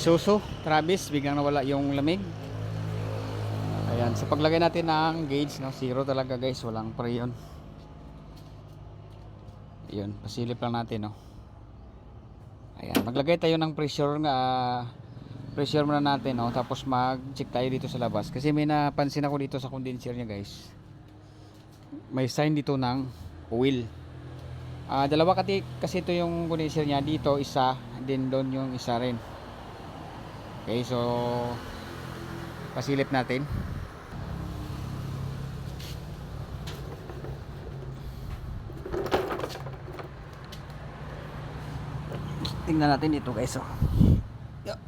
Isuzu Travis, biglang nawala yung lamig. Ayan, sa paglagay natin ng gauge, no, zero talaga guys, walang pre yun. Ayun, pasilip lang natin, no. Ayan, maglagay tayo ng pressure muna natin, no, tapos mag-check tayo dito sa labas kasi may napansin ako dito sa condenser niya guys. May sign dito ng oil. Dalawa kasi ito yung condenser niya, dito isa, din doon yung isa rin. Okay, so pasilip natin. Tingnan natin dito guys, oh. Yeah.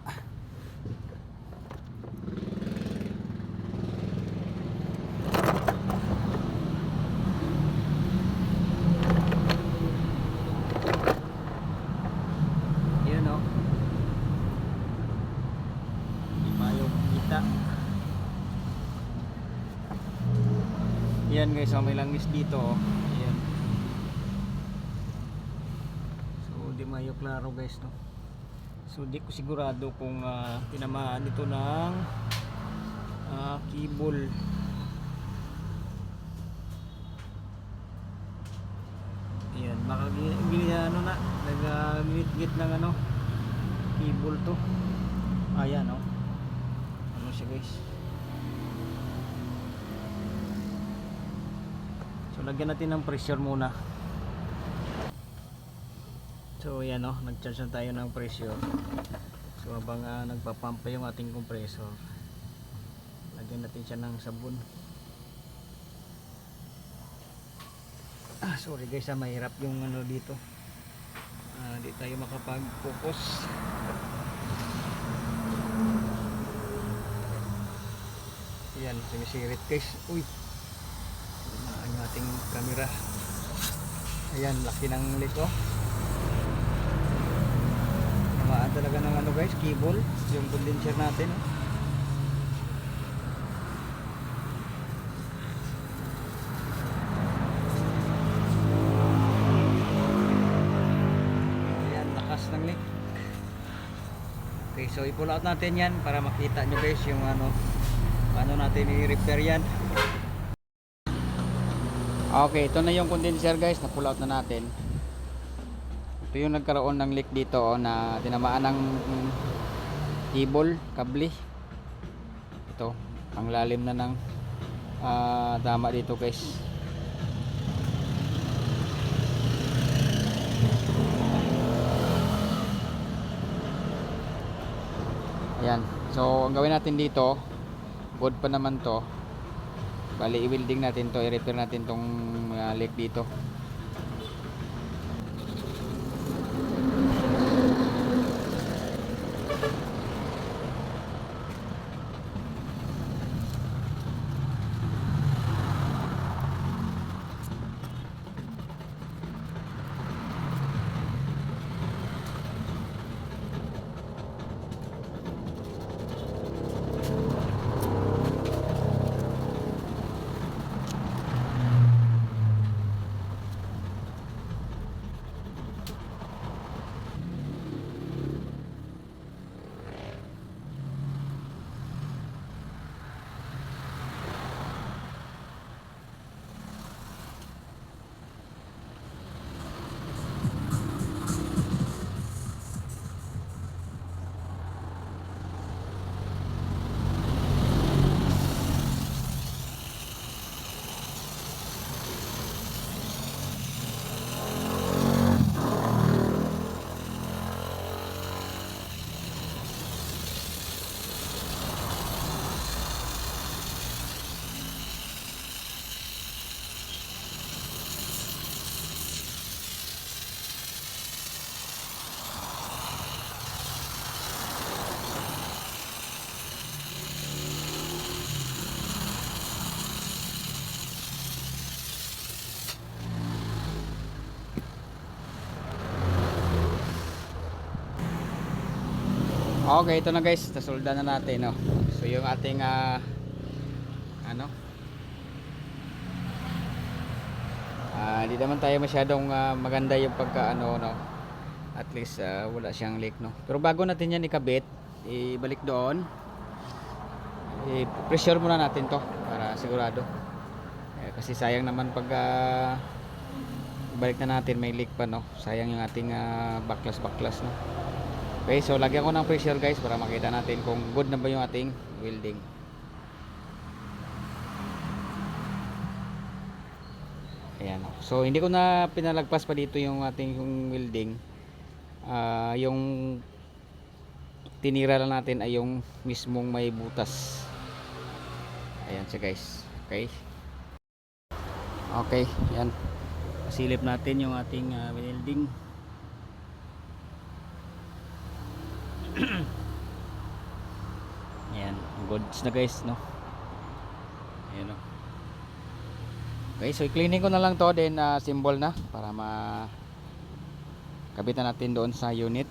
Yun, oh. Hindi tayo kita. Yan guys, oh, may langis dito, oh. Ayan. So di mayo klaro guys, no. So di ko sigurado kung tinamaan ito ng cable. Ayan, ano na, nag-git ng ano, cable to. Ayan, oh. Ano siya guys. So lagyan natin ng pressure muna. So yan, oh, nag-charge na tayo ng pressure. So habang nagpapump pa yung ating compressor, lagyan natin siya ng sabon. Sorry guys, mahirap yung ano dito. Di tayo makapag-focus. Yan, sumisirit guys. Uy, yung ating camera. Ayan, laki ng leak, oh. Namaan talaga ng ano guys, cable, yung condenser natin, oh. Ayan, lakas ng leak. Okay, so i-pull out natin yan para makita nyo guys yung ano, paano natin i-repair yan. Okay, ito na yung condenser guys, na-pull out na natin. Ito yung nagkaroon ng leak dito, oh, na tinamaan ng kable. Ito, ang lalim na ng tama dito guys. Ayan, so ang gawin natin dito, good pa naman to. Bali i-welding natin to, i-repair natin tong leak dito. Okay, ito na guys, nasolda na natin, no. So yung ating ano, hindi naman tayo masyadong maganda yung pagka ano, no. At least wala siyang leak, no. Pero bago natin yan ikabit, ibalik doon. I-pressure muna natin to para sigurado. Kasi sayang naman pag ibalik na natin may leak pa, no. Sayang yung ating baklas no. Okay, so lagyan ko ng pressure guys para makita natin kung good na ba yung ating welding. Ayan. So hindi ko na pinalagpas pa dito yung ating welding. Yung tinira lang natin ay yung mismong may butas. Ayan siya guys. Okay. Okay, yan. Silip natin yung ating welding. Ayan, goods na guys, no. Ayan, no. Okay, so i-cleaning ko na lang to, then symbol na para kabitan natin doon sa unit.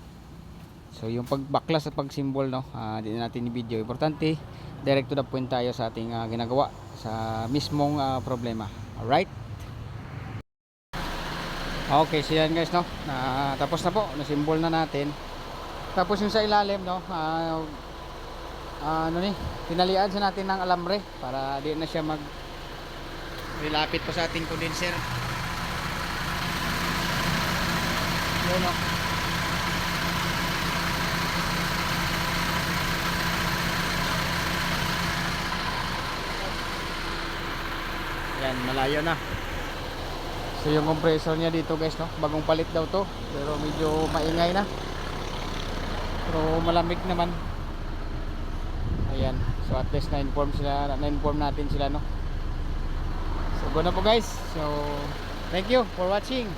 So yung pagbaklas at pag-symbol, no, di na natin i-video. Importante, direct to the point tayo sa ating ginagawa sa mismong problema. Alright? Okay, so yan guys, no. Tapos na po, na-symbol na natin. Tapos yung sa ilalim, no, pinalian sa natin ng alambre para di na siya rilapit pa sa ating condenser. Yun, no. Yan, malayo na. So yung compressor niya dito guys, no, bagong palit daw to, pero medyo maingay na. Pero malamig naman. Ayan. So at least na-inform natin sila, no. So go na po guys. So thank you for watching.